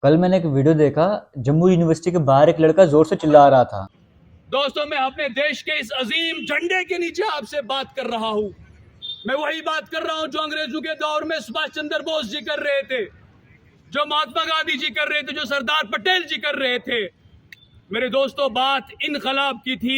कल मैंने एक वीडियो देखा। जम्मू यूनिवर्सिटी के बाहर एक लड़का जोर से चिल्ला रहा था। दोस्तों, मैं अपने देश के इस अजीम झंडे के नीचे आपसे बात कर रहा हूं। मैं वही बात कर रहा हूं जो अंग्रेजों के दौर में सुभाष चंद्र बोस जी कर रहे थे, जो महात्मा गांधी जी कर रहे थे, जो सरदार पटेल जी कर रहे थे। मेरे दोस्तों, बात इनकलाब की थी।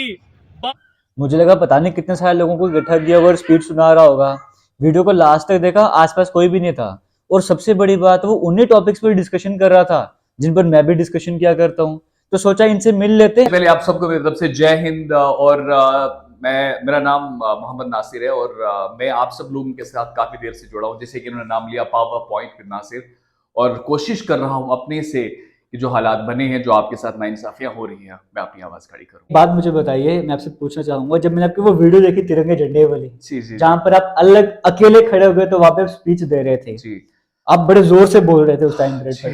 मुझे लगा पता नहीं कितने सारे लोगों को इकट्ठा किया होगा और स्पीच सुना रहा होगा। वीडियो को लास्ट तक देखा, आसपास कोई भी नहीं था। और सबसे बड़ी बात, वो उन्हीं टॉपिक्स पर डिस्कशन कर रहा था जिन पर मैं भी डिस्कशन किया करता हूँ। तो सोचा इनसे मिल लेते। पहले आप सबको मेरी तरफ से जय हिंद। और मेरा नाम मोहम्मद नासिर है और मैं आप सब लोगों के साथ काफी देर से जुड़ा हूं, जैसे कि इन्होंने नाम लिया पावर पॉइंट विद नासिर। और कोशिश कर रहा हूं अपने से कि जो हालात बने हैं, जो आपके साथ नाइंसाफियां हो रही हैं, मैं अपनी आवाज खड़ी करूं। बात मुझे बताइए, मैं आपसे पूछना चाहूंगा, जब मैंने आपकी वो वीडियो देखी तिरंगे झंडे वाली, जी जी जहां पर आप अलग अकेले खड़े हो गए तो वहां पे स्पीच दे रहे थे, जी आप बड़े जोर से बोल रहे थे उस टाइम पीरियड पर।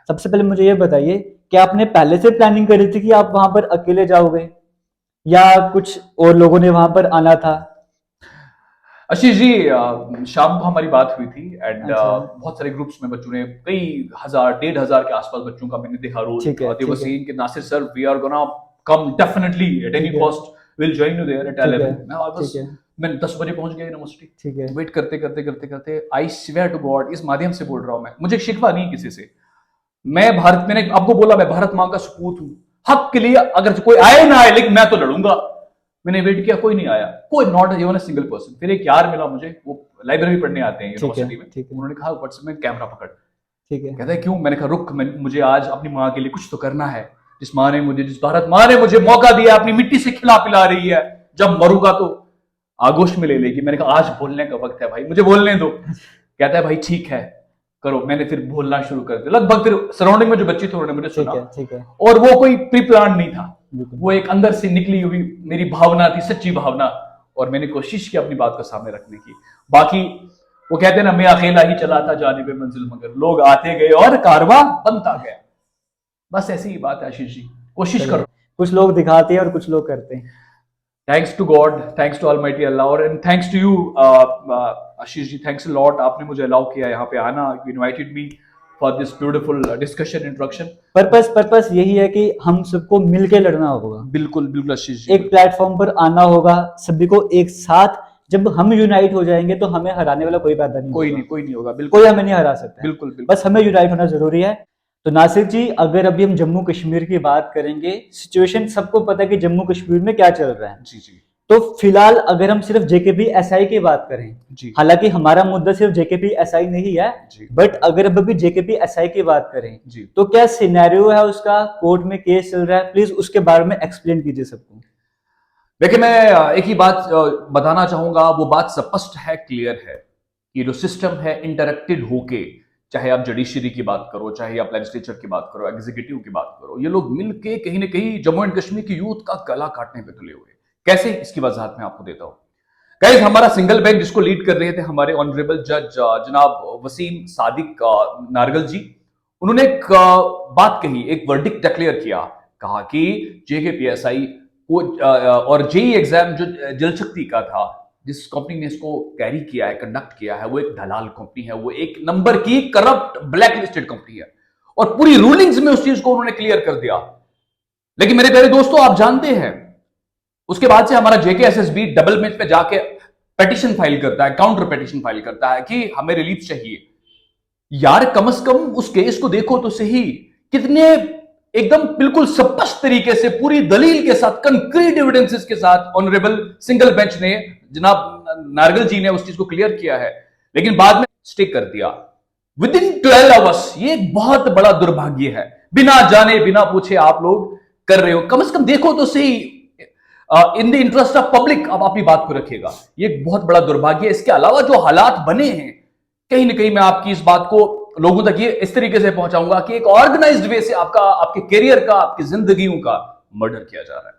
सबसे पहले मुझे ये बताइए कि आपने पहले से प्लानिंग करी थी कि आप वहां पर अकेले जाओगे या कुछ और लोगों ने वहां पर आना था? आशीष जी, शाम को हमारी बात हुई थी एंड अच्छा। बहुत सारे ग्रुप्स में बच्चों ने, कई हजार 1,500 के आसपास बच्चों का मैंने देखा रोल। ठीक है, they were ठीक है। saying कि Nasir sir, we are gonna come definitely at any ठीक है। Cost, will join you there at ठीक है, 11। ठीक है, मैं 10 बजे पहुंच गया यूनिवर्सिटी। ठीक है। वेट करते करते करते करते आई स्वेयर टू गॉड, इस माध्यम से बोल रहा हूं, मैं, मुझे शिकवा नहीं किसी से। मैं भारत, मैंने आपको बोला, मैं भारत मां का सपूत हूं। हक के लिए अगर कोई आए ना आए, लेकिन मैं तो लड़ूंगा। मैंने वेट किया, कोई नहीं आया, कोई not even a single person. फिर एक यार मिला मुझे, वो लाइब्रेरी पढ़ने आते हैं यूनिवर्सिटी में। ठीक है, उन्होंने कहा व्हाट्सएप में कैमरा पकड़। ठीक है। कहता है क्यों? मैंने कहा रुक, मुझे आज अपनी माँ के लिए कुछ तो करना है। जिस भारत माँ ने मुझे मौका दिया, अपनी मिट्टी से खिला पिला रही है, जब मरूंगा तो आगोश में ले लेगी। मैंने कहा आज बोलने का वक्त है भाई, मुझे बोलने दो। कहता है भाई ठीक है, करो। मैंने फिर बोलना शुरू कर दिया। लगभग फिर सराउंडिंग में जो बच्चे थे उन्होंने मुझे सुना। ठीक है। और वो कोई प्री प्लान नहीं था, बिल्कुल। वो एक अंदर से निकली हुई मेरी भावना थी, सच्ची भावना। और मैंने कोशिश की अपनी बात को सामने रखने की। बाकी वो कहते हैं ना, मैं अकेला ही चला था जानिबे मंजिल, मगर लोग आते गए और कारवां बनता गया। बस ऐसी ही बात है आशीष जी, कोशिश करो। कुछ लोग दिखाते हैं और कुछ लोग करते हैं। Thanks to God, thanks to almighty अल्लाह, और thanks to you Ashish ji, thanks a lot. आपने मुझे अलाउ किया यहाँ पे आना, you invited me for this beautiful discussion, introduction. Purpose यही है कि हम सबको मिलके लड़ना होगा। बिल्कुल बिल्कुल आशीष जी, एक प्लेटफॉर्म पर आना होगा, सभी को एक साथ। जब हम यूनाइट हो जाएंगे तो हमें हराने वाला कोई पैदा नहीं होगा। कोई नहीं होगा। बिल्कुल, कोई हमें नहीं हरा सकता है। बिल्कुल बिल्कुल। बस हमें यूनाइट होना जरूरी है। तो नासिर जी, अगर अभी हम जम्मू कश्मीर की बात करेंगे, सिचुएशन सबको पता है कि जम्मू कश्मीर में क्या चल रहा है। जी जी तो फिलहाल अगर हम सिर्फ जेकेपी एसआई की बात करें, जी, हालांकि हमारा मुद्दा सिर्फ जेकेपी एसआई नहीं है, जी बट अगर अब अभी जेकेपी एसआई की बात करें जी। तो क्या सिनेरियो है उसका? कोर्ट में केस चल रहा है, प्लीज उसके बारे में एक्सप्लेन कीजिए सबको। देखिए, मैं एक ही बात बताना चाहूंगा, वो बात स्पष्ट है, क्लियर है कि जो सिस्टम है इंटरेक्टेड होके, चाहे आप जुडिशरी की बात करो, चाहे आप लेजिस्लेचर की बात करो, एग्जीक्यूटिव की बात करो, ये लोग मिलके कहीं ना कहीं जम्मू एंड कश्मीर की यूथ का गला काटने पे तुले हुए। कैसे, इसकी वजाहत मैं आपको देता हूं। गाइस, हमारा सिंगल बेंच जिसको लीड कर रहे थे हमारे ऑनरेबल जज जनाब वसीम सादिक नारगल जी, उन्होंने एक बात कही, एक वर्डिक्ट डिक्लेयर किया। कहा कि जेकेपीएसआई और जेई एग्जाम जो जल शक्ति का था, जिस कंपनी ने इसको कैरी किया है, कंडक्ट किया है, वो एक दलाल कंपनी है, वो एक नंबर की करप्ट ब्लैक लिस्टेड कंपनी है। और पूरी रूलिंग्स में उस चीज को उन्होंने क्लियर कर दिया। लेकिन मेरे प्यारे दोस्तों, आप जानते हैं, उसके बाद से हमारा जेकेएसएसबी डबल बेंच पे जाके पिटीशन फाइल करता है, काउंटर पिटीशन फाइल करता है कि हमें रिलीफ चाहिए। यार, कम से कम उस केस को देखो तो सही, कितने एकदम बिल्कुल स्पष्ट तरीके से, पूरी दलील के साथ, कंक्रीट एविडेंसेस के साथ ऑनरेबल सिंगल बेंच ने, जनाब नारगल जी ने उस चीज को क्लियर किया है। लेकिन बाद में स्टिक कर दिया विद इन 12 आवर्स। ये एक बहुत बड़ा दुर्भाग्य है, बिना जाने बिना पूछे आप लोग कर रहे हो। कम से कम देखो तो सही, in the interest of public आप अपनी बात को रखिएगा। ये एक बहुत बड़ा दुर्भाग्य है। इसके अलावा जो हालात बने हैं, कहीं ना कहीं मैं आपकी इस बात को लोगों तक ये इस तरीके से पहुंचाऊंगा कि एक ऑर्गेनाइज्ड वे से आपके करियर का, आपकी जिंदगियों का मर्डर किया जा रहा है।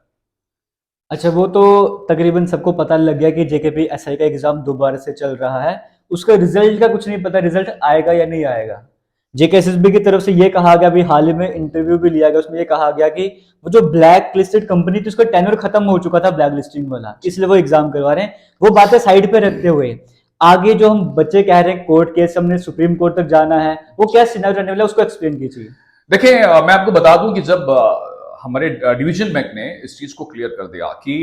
अच्छा, वो तो तकरीबन सबको पता लग गया कि जेकेपी एसआई का एग्जाम दोबारा से चल रहा है। उसका रिजल्ट का कुछ नहीं पता, रिजल्ट आएगा या नहीं आएगा। जेकेएसएसबी की तरफ से ये कहा गया, अभी हाल ही में इंटरव्यू भी लिया गया, उसमें ये कहा गया कि वो जो ब्लैक लिस्टेड कंपनी थी उसका टेन्योर खत्म हो चुका था, ब्लैक लिस्टिंग वाला, इसलिए वो एग्जाम करवा रहे हैं। वो बातें साइड पे रखते हुए आगे जो हम बच्चे कह रहे हैं कोर्ट केस, हमने सुप्रीम कोर्ट तक जाना है, वो क्या सिनेरियो रहने वाला है, उसको एक्सप्लेन कीजिए। देखिए मैं आपको बता दूं कि जब हमारे डिवीजन बैंक ने इस चीज को क्लियर कर दिया कि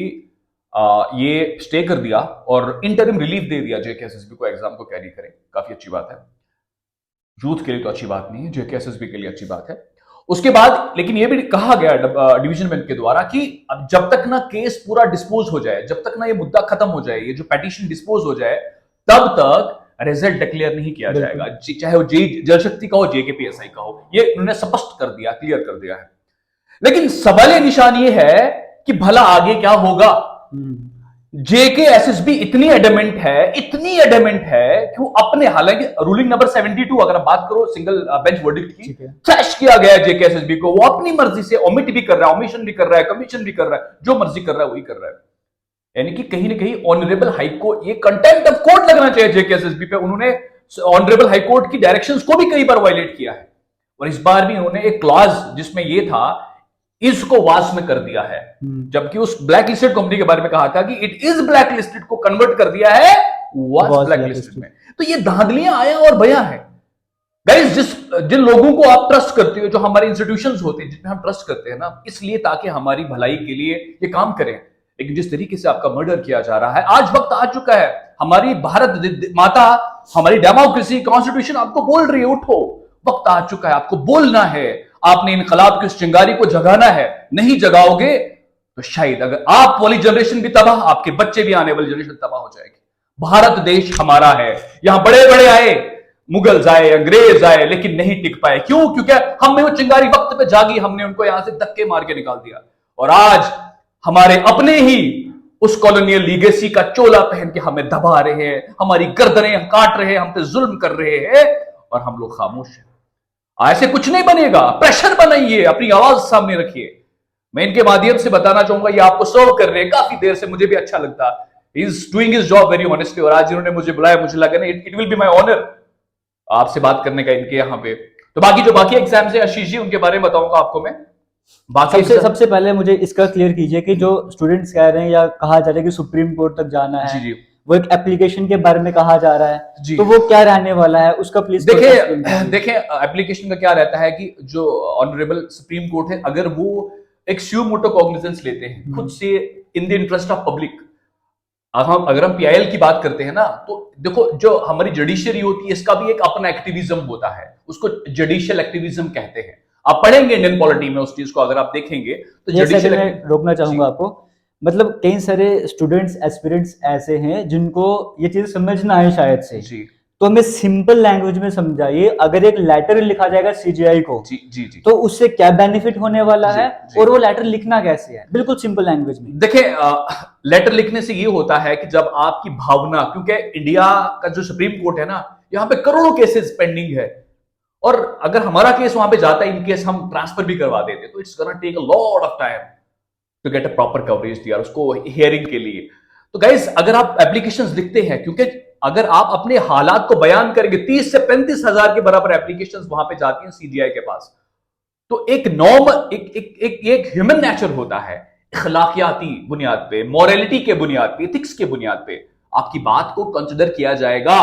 ये स्टे कर दिया और इंटरिम रिलीफ दे दिया जेके एसएसबी को एग्जाम को कैरी करें, काफी अच्छी बात है। यूथ के लिए तो अच्छी बात नहीं है, जेके एसएसबी के लिए अच्छी बात है। उसके बाद लेकिन ये भी कहा गया डिवीजन बेंच के द्वारा कि अब जब तक ना केस पूरा डिस्पोज हो जाए, जब तक ना ये मुद्दा खत्म हो जाए, ये जो पेटिशन डिस्पोज हो जाए, तब तक रिजल्ट डिक्लेयर नहीं किया जाएगा, चाहे वो जल शक्ति का हो, जेकेपीएसआई का हो। ये उन्होंने स्पष्ट कर दिया, क्लियर कर दिया है। लेकिन सवाल निशान ये है कि भला आगे क्या होगा। जेके एसएसबी इतनी एडमेंट है कि वो अपने, हालांकि रूलिंग नंबर 72 अगर आप बात करो सिंगल बेंच वर्डिक्ट की, ट्रैश किया गया है जेके एसएसबी को। वो अपनी मर्जी से ओमिट भी कर रहा है, ओमिशन भी कर रहा है, कमीशन भी कर रहा है, जो मर्जी कर रहा है वही कर रहा है। यानी कि कहीं ना कहीं ऑनरेबल हाईकोर्ट, ये कंटेम्प्ट ऑफ कोर्ट लगना चाहिए जेके एसएसबी पे। उन्होंने ऑनरेबल हाईकोर्ट की डायरेक्शंस को भी कई बार वायलेट किया है, और इस बार भी उन्होंने एक क्लॉज जिसमें ये था, इसको वास में कर दिया है। जबकि उस ब्लैक लिस्टेड कंपनी के बारे में कहा था कि इट इज ब्लैक लिस्टेड को कन्वर्ट कर दिया है वास ब्लैक लिस्टेड में। तो ये धांधलियां आया और बया है गाइस। जिन लोगों को आप ट्रस्ट करते हो, जो हमारे इंस्टीट्यूशंस होते हैं जिसमें हम ट्रस्ट करते हैं ना, इसलिए ताकि हमारी भलाई के लिए ये काम करें। लेकिन जिस तरीके से आपका मर्डर किया जा रहा है, आज वक्त आ चुका है, हमारी भारत माता, हमारी डेमोक्रेसी, कॉन्स्टिट्यूशन आपको बोल रही है उठो। वक्त आ चुका है, आपको बोलना है, आपने इनकलाब की उस चिंगारी को जगाना है। नहीं जगाओगे तो शायद अगर आप वाली जनरेशन भी तबाह, आपके बच्चे भी, आने वाली जनरेशन तबाह हो जाएगी। भारत देश हमारा है, यहां बड़े बड़े आए, मुगल्स आए, अंग्रेज आए, लेकिन नहीं टिक पाए। क्यों? क्योंकि हमें वो चिंगारी वक्त पे जागी, हमने उनको यहां से धक्के मार के निकाल दिया। और आज हमारे अपने ही उस कॉलोनियल लीगेसी का चोला पहन के हमें दबा रहे हैं, हमारी गर्दनें काट रहे हैं, हम पे जुल्म कर रहे हैं, और हम लोग खामोश हैं। ऐसे कुछ नहीं बनेगा। प्रेशर बनाइए, अपनी आवाज सामने रखिए। मैं इनके माध्यम से बताना चाहूंगा, ये आपको सर्व कर रहे हैं काफी देर से, मुझे भी अच्छा लगता है। Is doing his job very honestly, और आज इन्होंने मुझे बुलाया, मुझे लगा ना it will be my honour आपसे बात करने का इनके यहाँ पे। तो बाकी जो बाकी एग्जाम्स है आशीष जी, उनके बारे में बताऊंगा आपको मैं। बाकी सबसे पहले मुझे इसका क्लियर कीजिए कि जो स्टूडेंट्स कह रहे हैं या कहा जा रहा है कि सुप्रीम कोर्ट तक जाना है, जी, वो एक एप्लीकेशन के बारे में कहा जा रहा है, जी, तो वो क्या रहने वाला है उसका प्लीज देखिए एप्लीकेशन का क्या रहता है कि जो ऑनरेबल सुप्रीम कोर्ट है, अगर वो एक स्यू मोटो कॉग्निजेंस लेते हैं खुद से in the interest of public. अगर हम पीआईएल की बात करते हैं ना, तो देखो जो हमारी जुडिशियरी होती है, इसका भी एक अपना एक्टिविज्म होता है, उसको जुडिशियल एक्टिविज्म कहते हैं। आप पढ़ेंगे इंडियन पॉलिटी में उस चीज को, अगर आप देखेंगे तो जुडिशियल। मैं रोकना चाहूंगा आपको, मतलब कई सारे स्टूडेंट्स एस्पिरेंट्स ऐसे हैं जिनको ये चीज समझ ना आए शायद से, जी, तो हमें सिंपल लैंग्वेज में समझाइए। अगर एक लेटर लिखा जाएगा सीजीआई को, जी, जी, जी, तो उससे क्या बेनिफिट होने वाला जी, है, जी, और वो लेटर लिखना कैसे है, बिल्कुल सिंपल लैंग्वेज में। देखिए लेटर लिखने से ये होता है कि जब आपकी भावना, क्योंकि इंडिया का जो सुप्रीम कोर्ट है ना, यहाँ पे करोड़ों केसेस पेंडिंग है, और अगर हमारा केस वहां पे जाता है, इन केस हम ट्रांसफर भी करवा देते, तो it's gonna take a lot of time to get a proper coverage दिया उसको हियरिंग के लिए। तो गाइस अगर आप एप्लीकेशंस लिखते हैं, क्योंकि अगर आप अपने हालात को बयान करेंगे, 30 से 35 हजार के बराबर एप्लीकेशंस वहां पे जाती हैं सीजीआई के पास, तो एक नॉर्म एक ह्यूमन नेचर होता है, अखलाकियाती बुनियाद पे, मॉरलिटी के बुनियाद पे, एथिक्स के बुनियाद पे आपकी बात को कंसिडर किया जाएगा।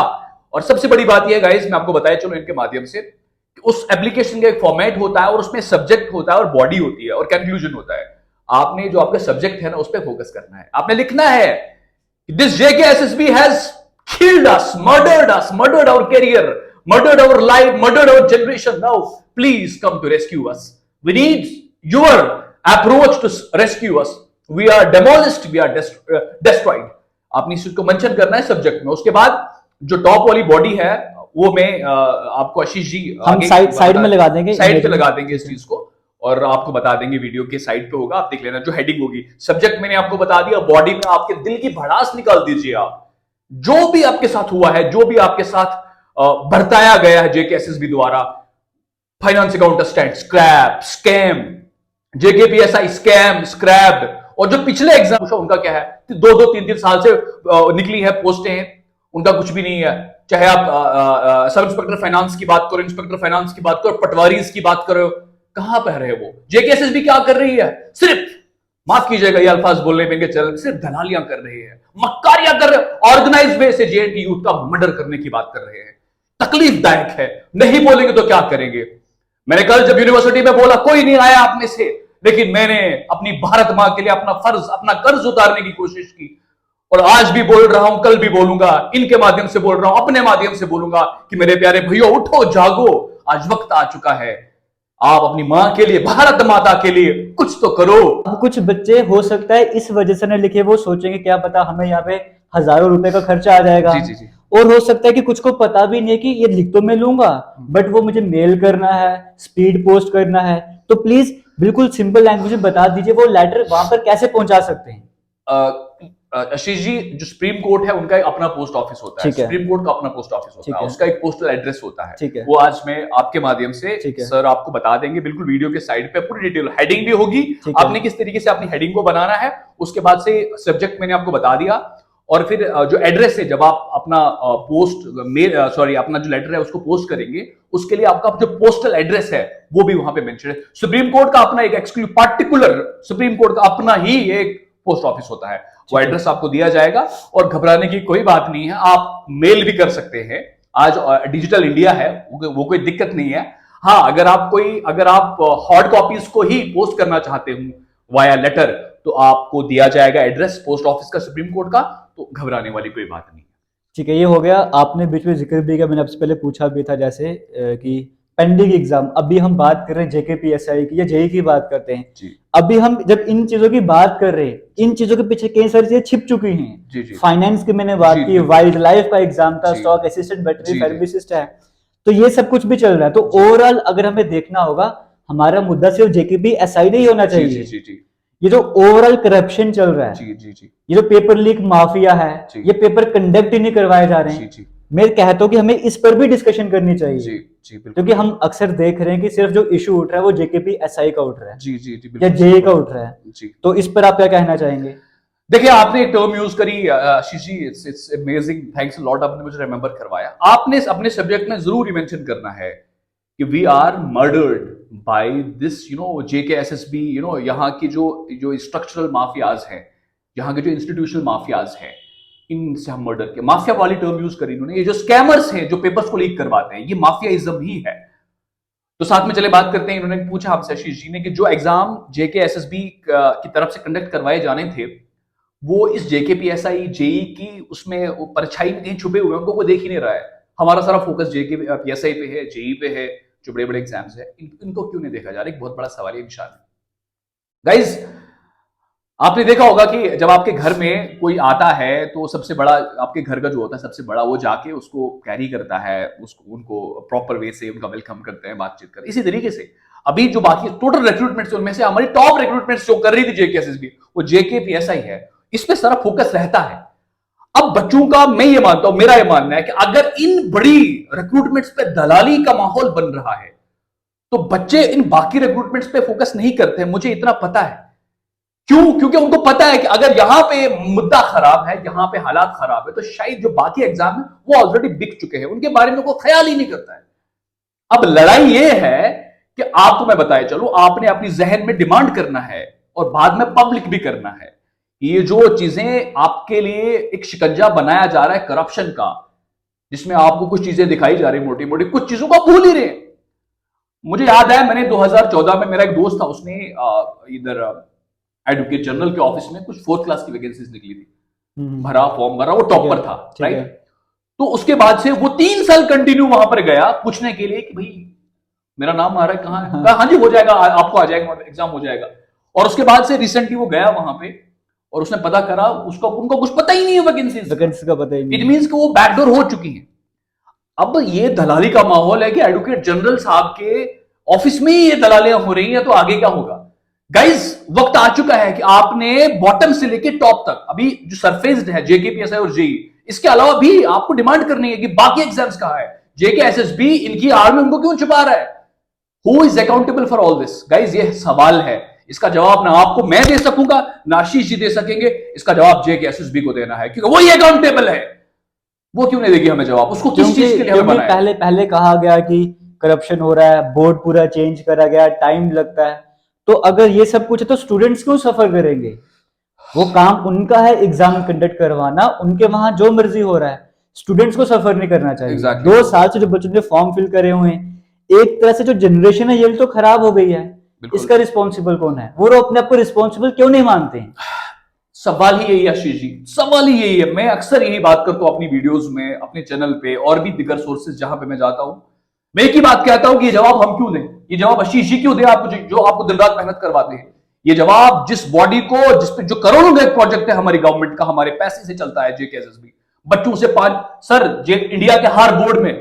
और सबसे बड़ी बात यह गाइस, मैं आपको बताया चलो इनके माध्यम से, कि उस एप्लीकेशन का एक फॉर्मेट होता है, और उसमें सब्जेक्ट होता है, और बॉडी होती है, और कंक्लूजन होता है। आपने जो आपका सब्जेक्ट है ना, उस पर फोकस करना है। आपने लिखना है this JKSSB has killed us, murdered our career, murdered our life, murdered our generation. Now, please come to rescue us. We need your approach to rescue us. We are demolished, we are destroyed. आपने इस चीज को mention करना है subject में। उसके बाद जो टॉप वाली बॉडी है, वो मैं आपको आशीष जी हम साइड में लगा देंगे, साइड पे लगा देंगे इस चीज को, और आपको बता देंगे, वीडियो के साइड पे होगा, आप देख लेना। जो हेडिंग होगी, सब्जेक्ट मैंने आपको बता दिया, बॉडी में आपके दिल की भड़ास निकाल दीजिए आप। जो भी आपके साथ हुआ है, जो भी आपके साथ बरताया गया है जेकेएसएसबी द्वारा, finance account stand scrap, scam, JKPSI scam, scrapped, और जो पिछले एग्जाम उनका क्या है, 2-2, 3-3 साल से निकली है पोस्टें हैं, उनका कुछ भी नहीं है। चाहे आप सब इंस्पेक्टर फाइनेंस की बात करो, इंस्पेक्टर फाइनेंस की बात करो, पटवारीज की बात करो, कहां पर है वो? जेकेएसएसबी क्या कर रही है? सिर्फ, माफ कीजिएगा ये अल्फाज बोलने में चल, सिर्फ दलालियां कर रहे हैं, मक्कारियां कर रहे हैं, ऑर्गेनाइज वे से जेएनटी यूथ का मर्डर करने की बात कर रहे हैं। तकलीफदायक है, नहीं बोलेंगे तो क्या करेंगे। मैंने कल जब यूनिवर्सिटी में बोला कोई नहीं आया आप में से, लेकिन मैंने अपनी भारत मां के लिए अपना फर्ज, अपना कर्ज उतारने की कोशिश की। और आज भी बोल रहा हूं, कल भी बोलूंगा, इनके माध्यम से बोल रहा हूं, अपने माध्यम से बोलूंगा कि मेरे प्यारे भैया उठो जागो, आज वक्त आ चुका है, आप अपनी मां के लिए, भारत माता के लिए कुछ तो करो। अब कुछ बच्चे हो सकता है इस वजह से न लिखे, वो सोचेंगे क्या पता हमें यहाँ पे हजारों रुपए का खर्चा आ जाएगा। जी जी जी। और हो सकता है कि कुछ को पता भी नहीं कि ये लिख तो मैं लूंगा, बट वो मुझे मेल करना है, स्पीड पोस्ट करना है। तो प्लीज बिल्कुल सिंपल लैंग्वेज में बता दीजिए वो लेटर वहां पर कैसे पहुंचा सकते हैं। आशीष जी, जो सुप्रीम कोर्ट है उनका एक अपना पोस्ट ऑफिस होता है, सुप्रीम कोर्ट का अपना पोस्ट ऑफिस होता है, उसका एक पोस्टल एड्रेस होता है, वो आज मैं आपके माध्यम से सर आपको बता देंगे, बिल्कुल वीडियो के साइड पे पूरी डिटेल, हेडिंग भी होगी, आपने किस तरीके से अपनी हेडिंग को बनाना है, उसके बाद से सब्जेक्ट मैंने आपको बता दिया, और फिर जो एड्रेस है, जब आप अपना अपना जो लेटर है उसको पोस्ट करेंगे, उसके लिए आपका जो पोस्टल एड्रेस है वो भी वहां पे मेंशन है। सुप्रीम कोर्ट का अपना एक एक्सक्लूसिव पार्टिकुलर सुप्रीम कोर्ट का अपना ही एक पोस्ट ऑफिस होता है, वो एड्रेस आपको दिया जाएगा, और घबराने की कोई बात नहीं है, आप मेल भी कर सकते हैं, आज डिजिटल इंडिया है, वो कोई दिक्कत नहीं है। हाँ, अगर आप हार्ड कॉपीज को ही पोस्ट करना चाहते हो वाया लेटर, तो आपको दिया जाएगा एड्रेस पोस्ट ऑफिस का सुप्रीम कोर्ट का, तो घबराने वाली कोई बात नहीं है। ठीक है, ये हो गया। आपने बीच में जिक्र भी किया, मैंने आपसे पहले पूछा भी था, जैसे कि पेंडिंग एग्जाम, अभी हम बात कर रहे हैं जेकेपीएसआई की या जेई की बात करते हैं जी। अभी हम जब इन चीजों की बात कर रहे हैं, इन चीजों के पीछे कई सारी चीजें छिप चुकी हैं जी जी। फाइनेंस की मैंने बात की, वाइल्ड लाइफ का एग्जाम था, स्टॉक असिस्टेंट, बैटरी फार्मासिस्ट है, तो ये सब कुछ भी चल रहा है। तो ओवरऑल अगर हमें देखना होगा, हमारा मुद्दा सिर्फ जेकेपीएसआई नहीं होना चाहिए, ये जो ओवरऑल करप्शन चल रहा है जी जी जी, ये जो पेपर लीक माफिया है, ये पेपर कंडक्ट ही नहीं करवाए जा रहे हैं जी, मैं कहता हूं कि हमें इस पर भी डिस्कशन करनी चाहिए जी जी, क्योंकि हम अक्सर देख रहे हैं कि सिर्फ जो इशू उठ रहा है वो जेकेपीएसआई का उठ रहा है जी जी जी, या जेई का उठ रहा है जी। तो इस पर आप क्या कहना चाहेंगे? देखिए, आपने एक टर्म यूज करी Ashish ji, it's amazing, thanks a lot, आपने मुझे रिमेंबर करवाया। आपने अपने सब्जेक्ट में जरूर मेंशन करना है कि we are murdered by this JKSSB, यहाँ की जो स्ट्रक्चरल माफियाज हैं, यहाँ के जो इंस्टीट्यूशनल माफियाज हैं, इनसे हम मर्डर के, माफिया वाली टर्म यूज करी इन्होंने। ये जो स्कैमर्स हैं जो पेपर्स को लीक करवाते हैं, ये माफियाइज्म ही है। तो साथ में चले बात करते हैं, इन्होंने पूछा आपसे आशीष जी ने कि जो एग्जाम जेकेएसएसबी की तरफ से कंडक्ट करवाए जाने थे, वो इस जेकेपीएसआई जेई की उसमें परछाई में कहीं छुपे हुए, उनको वो देख ही नहीं रहा है। हमारा सारा फोकस जेकेपीएसआई पे है, जेई पे है, जो बड़े बड़े एग्जाम्स है, इनको क्यों नहीं देखा जा रहा? एक बहुत बड़ा सवाल है निशान। गाइज, आपने देखा होगा कि जब आपके घर में कोई आता है तो सबसे बड़ा, आपके घर का जो होता है सबसे बड़ा, वो जाके उसको कैरी करता है, उनको प्रॉपर वे से उनका वेलकम करते हैं, बातचीत करते हैं। इसी तरीके से अभी जो बाकी टोटल रिक्रूटमेंट्स, उनमें से हमारी टॉप रिक्रूटमेंट्स जो कर रही थी जेकेएसएसबी, वो जेकेपीएसआई है, इस पे सारा फोकस रहता है। अब बच्चों का, मैं ये मानता हूं, मेरा ये मानना है कि अगर इन बड़ी रिक्रूटमेंट्स पे दलाली का माहौल बन रहा है, तो बच्चे इन बाकी रिक्रूटमेंट्स पे फोकस नहीं करते हैं, मुझे इतना पता है। क्यों? क्योंकि उनको पता है कि अगर यहां पे मुद्दा खराब है, यहां पे हालात खराब है, तो शायद जो बाकी एग्जाम है वो ऑलरेडी बिक चुके हैं, उनके बारे में कोई ख्याल ही नहीं करता है। अब लड़ाई ये है कि आपको मैं बताए चलूं, आपने अपनी जहन में डिमांड करना है और बाद में पब्लिक भी करना है। ये जो चीजें आपके लिए एक शिकंजा बनाया जा रहा है करप्शन का, जिसमें आपको कुछ चीजें दिखाई जा रही मोटी मोटी, कुछ चीजों को भूल ही रहे। मुझे याद है, मैंने 2014 में, मेरा एक दोस्त था, उसने इधर एडवोकेट जनरल के ऑफिस में कुछ 4th क्लास की वैकेंसीज निकली थी, भरा, फॉर्म भरा, वो टॉपर था, राइट? तो उसके बाद से वो 3 साल कंटिन्यू वहां पर गया पूछने के लिए कि भाई मेरा नाम आ रहा है, कहाँ है? कहा हाँ जी हो जाएगा, आपको आ जाएगा, एग्जाम हो जाएगा। और उसके बाद से रिसेंटली वो गया वहां पे और उसने पता करा, उनको कुछ पता ही नहीं है वैकेंसीज का पता ही नहीं। इट मींस कि वो बैकडोर हो चुकी है। अब ये दलाली का माहौल है कि एडवोकेट जनरल साहब के ऑफिस में ही ये दलालियां हो रही हैं, तो आगे क्या होगा? गाइज, वक्त आ चुका है कि आपने बॉटम से लेके टॉप तक, अभी जो सरफेस्ड है जेकेपीएसआई और जेई, इसके अलावा भी आपको डिमांड करनी है कि बाकी एग्जाम्स कहां है, जेकेएसएसबी इनकी आड़ में उनको क्यों छुपा रहा है? Who is accountable for all this? Guys, ये सवाल है, इसका जवाब ना आपको मैं दे सकूंगा, ना आशीष जी दे सकेंगे, इसका जवाब जेकेएसएसबी को देना है, क्योंकि वो ही अकाउंटेबल है। वो क्यों नहीं देगी हमें जवाब? उसको किस चीज के लिए हमें बनाया? पहले कहा गया कि करप्शन हो रहा है, बोर्ड पूरा चेंज करा गया, टाइम लगता है, तो अगर ये सब कुछ है तो स्टूडेंट्स क्यों सफर करेंगे? वो काम उनका है, एग्जाम कंडक्ट करवाना, उनके वहां जो मर्जी हो रहा है, स्टूडेंट्स को सफर नहीं करना चाहिए। 2 साल से जो बच्चों ने फॉर्म फिल करे हुए हैं, एक तरह से जो जनरेशन है ये तो खराब हो गई है। बिल्कुल। इसका रिस्पॉन्सिबल कौन है? वो अपने आप को रिस्पॉन्सिबल क्यों नहीं मानते हैं? सवाल ही यही है आशीष जी, सवाल ही यही है। मैं अक्सर यही बात करता हूं अपनी वीडियोस में, अपने चैनल पे और भी दिगर सोर्सेज जहां पे मैं जाता हूं। मैं एक ही बात कहता हूं कि ये जवाब हम क्यों दें, ये जवाब आशीष जी क्यों दें आपको, जो आपको दिन रात मेहनत करवाते हैं। ये जवाब जिस बॉडी को, जिस पे जो करोड़ों का एक प्रोजेक्ट है हमारी गवर्नमेंट का, हमारे पैसे से चलता है जेकेएसएसबी, बच्चों से 5 सर इंडिया के हर बोर्ड में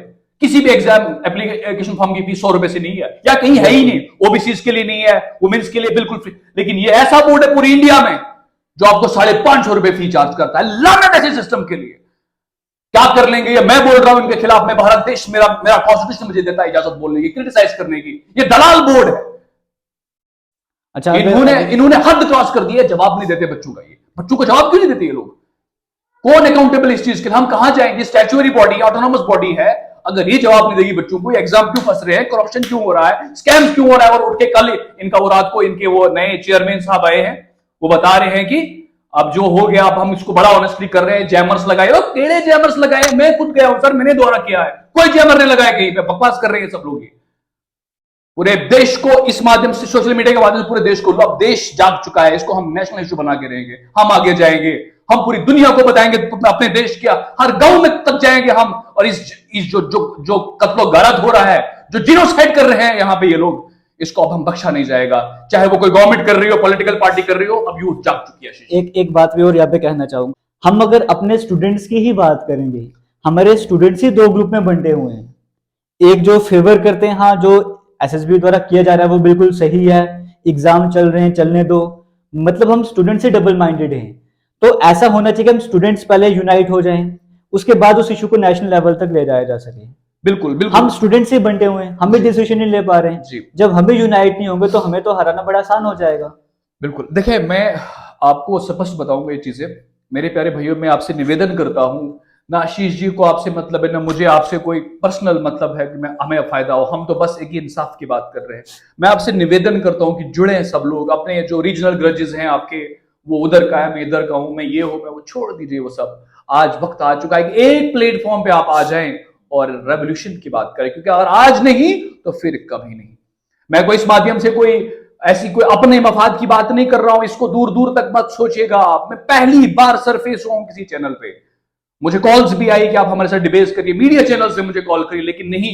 किसी भी एग्जाम एप्लीकेशन फॉर्म की फीस 100 रुपए से नहीं है, या कहीं है ही नहीं। ओबीसी के लिए नहीं है, वुमेन्स के लिए बिल्कुल फ्री। लेकिन ये ऐसा बोर्ड है पूरी इंडिया में जो आपको 550 रुपए फी चार्ज करता है। लानत ऐसे सिस्टम के लिए। क्या कर लेंगे ये मैं बोल रहा हूं इनके खिलाफ। मैं भारत देश, मेरा कॉन्स्टिट्यूशन मुझे देता है इजाजत बोलने की, क्रिटिसाइज करने की। ये दलाल बोर्ड है। अच्छा, इन्होंने हद क्रॉस कर दी है। जवाब नहीं देते बच्चों का। ये बच्चों को जवाब क्यों नहीं देते ये लोग? कौन अकाउंटेबल इस चीज के लिए? हम कहां जाएंगे? स्टैच्यूरी बॉडी, ऑटोनोमस बॉडी है। अगर ये जवाब नहीं देगी बच्चों को, एग्जाम क्यों फंस रहे हैं, करप्शन क्यों हो रहा है, स्कैम क्यों हो रहा है। और उठ के कल इनका वो रात को इनके वो नए चेयरमैन साहब आए हैं, वो बता रहे हैं कि अब जो हो गया, अब हम इसको बड़ा ऑनेस्टली कर रहे हैं। जैमर्स लगाए, टेढ़े जैमर्स लगाए। मैं खुद गया हूं सर, मैंने द्वारा किया है। कोई जैमर नहीं लगाया कहीं पे। बकवास कर रहे हैं सब लोग। पूरे देश को इस माध्यम से, सोशल मीडिया के माध्यम से पूरे देश को, अब देश जाग चुका है। इसको हम नेशनल इशू बना के रहेंगे। हम आगे जाएंगे, हम पूरी दुनिया को बताएंगे, अपने देश के हर गांव में तक जाएंगे हम। और इस जो कत्लो गारत हो रहा है, जो जीनोसाइड कर रहे हैं यहां पे ये लोग, इसको अब हम बख्शा नहीं जाएगा। चाहे वो कोई गवर्नमेंट कर रही हो, पॉलिटिकल पार्टी कर रही हो, अब यूथ जाग चुकी है। एक बात भी और यहाँ पे कहना चाहूंगा। हम अगर अपने स्टूडेंट्स की ही बात करेंगे, हमारे स्टूडेंट्स ही 2 ग्रुप में बंटे हुए हैं। एक जो फेवर करते हैं, हाँ जो एसएसबी द्वारा किया जा रहा है वो बिल्कुल सही है, एग्जाम चल रहे हैं चलने दो, मतलब हम स्टूडेंट से डबल माइंडेड हैं। तो ऐसा होना चाहिए कि हम स्टूडेंट्स पहले यूनाइट हो जाएं, उसके बाद उस इशू को नेशनल लेवल तक ले जाया जा सके। बिल्कुल बिल्कुल। हम स्टूडेंट से बंटे हुए हैं, हम भी डिसीजन नहीं ले पा रहे हैं। जब हम भी यूनाइट नहीं होंगे तो हमें तो हराना बड़ा आसान हो जाएगा। बिल्कुल। देखिए, मैं आपको स्पष्ट बताऊंगा ये चीजें। मेरे प्यारे भाइयों, मैं आपसे निवेदन करता हूं, ना आशीष जी को आपसे मतलब है, ना मुझे आपसे कोई पर्सनल मतलब है कि हमें फायदा हो। हम तो बस एक ही इंसाफ की बात कर रहे हैं। मैं आपसे निवेदन करता हूं कि जुड़े हैं सब लोग। अपने जो रीजनल ग्रजेस हैं आपके, वो उधर का है, मैं इधर का हूं, मैं ये हूं, मैं वो, छोड़ दीजिए वो सब। आज वक्त आ चुका है कि एक प्लेटफॉर्म पे आप आ जाएं और रेवोल्यूशन की बात करें। क्योंकि अगर आज नहीं तो फिर कभी नहीं। मैं कोई इस माध्यम से कोई ऐसी कोई अपने मफाद की बात नहीं कर रहा हूं, इसको दूर दूर तक मत सोचिएगा आप। मैं पहली बार सरफेस हुआ हूं किसी चैनल पे। मुझे कॉल्स भी आई कि आप हमारे साथ डिबेट करिए, मीडिया चैनल से मुझे कॉल करिए, लेकिन नहीं,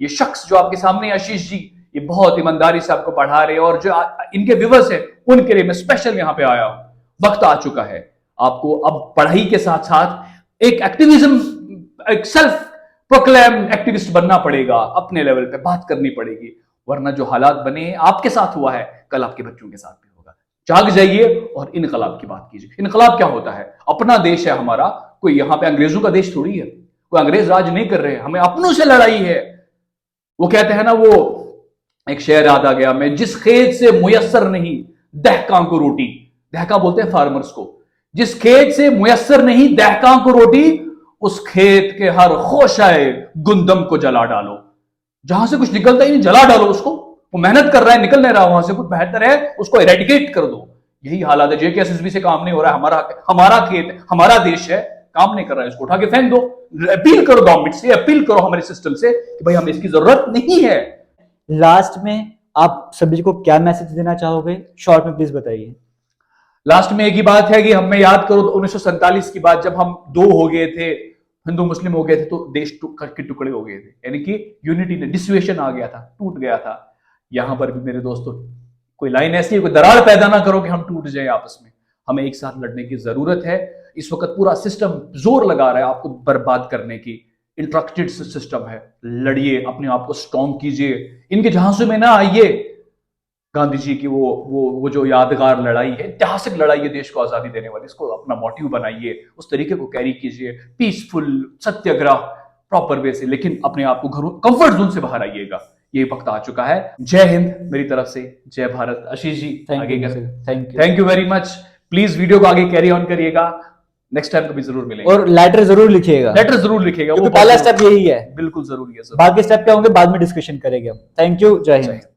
ये शख्स जो आपके सामने आशीष जी, ये बहुत ईमानदारी से आपको पढ़ा रहे हैं। और जो इनके व्यूअर्स है उनके लिए मैं स्पेशल यहां पे आया हूं। वक्त आ चुका है आपको अब पढ़ाई के साथ साथ एक एक्टिविज्म, एक सेल्फ प्रोक्लेम एक्टिविस्ट बनना पड़ेगा। अपने लेवल पे बात करनी पड़ेगी, वरना जो हालात बने हैं, आपके साथ हुआ है, कल आपके बच्चों के साथ भी होगा। जाग जाइए और इनकलाब की बात कीजिए। इनकलाब क्या होता है? अपना देश है हमारा, कोई यहां पे अंग्रेजों का देश थोड़ी है। कोई अंग्रेज राज नहीं कर रहे हैं, हमें अपनों से लड़ाई है। वो कहते हैं ना, वो एक शेर याद आ गया मैं, जिस खेत से मुयस्सर नहीं दहकां को रोटी, दहका बोलते हैं फार्मर्स को, जिस खेत से मुयस्सर नहीं दहकां को रोटी, उस खेत के हर खोशाए गुंदम को जला डालो। जहां से कुछ निकलता ही नहीं, जला डालो उसको। वो मेहनत कर रहा है, निकल नहीं रहा वहां से कुछ, बेहतर है उसको इरेडिकेट कर दो। यही हालात है। जेकेएसएसबी से काम नहीं हो रहा है, हमारा खेत, हमारा देश है, काम नहीं कर रहा है, इसको उठा के फेंक दो। अपील करो गवर्नमेंट से, अपील करो हमारे सिस्टम से कि भाई हमें इसकी जरूरत नहीं है। लास्ट में आप सभी को क्या मैसेज देना चाहोगे? शॉर्ट में प्लीज बताइए। लास्ट में एक ही बात है कि हमें याद करो तो 1947 की बात, जब हम 2 हो गए थे, हिंदू मुस्लिम हो गए थे, तो देश के टुकड़े हो गए थे। यानी कि यूनिटी ने, डिसुएशन आ गया था, टूट गया था। यहां पर भी मेरे दोस्तों, कोई लाइन ऐसी है, कोई दरार पैदा ना करो कि हम टूट जाए आपस में। हमें एक साथ लड़ने की जरूरत है। इस वक्त पूरा सिस्टम जोर लगा रहा है आपको बर्बाद करने की। इंट्रक्टेड सिस्टम है, लड़िए, अपने आप को स्ट्रॉन्ग कीजिए, इनके झांसों में ना आइए। गांधी जी की वो जो यादगार लड़ाई है, ऐतिहासिक लड़ाई है देश को आजादी देने वाली, इसको अपना मोटिव बनाइए, उस तरीके को कैरी कीजिए, पीसफुल सत्याग्रह प्रॉपर वे से, लेकिन अपने आप को घरों कंफर्ट जोन से बाहर आइएगा। ये वक्त आ चुका है। जय हिंद मेरी तरफ से, जय भारत। आशीष जी आगे thank you very much. Please video को आगे कैरी ऑन करिएगा। नेक्स्ट टाइम कभी जरूर मिलेंगे। और लेटर जरूर लिखिएगा, लेटर जरूर लिखिएगा, वो पहला स्टेप यही है। बिल्कुल जरूरी है सर। बाकी स्टेप क्या होंगे बाद में डिस्कशन करेंगे हम। थैंक यू, जय हिंद।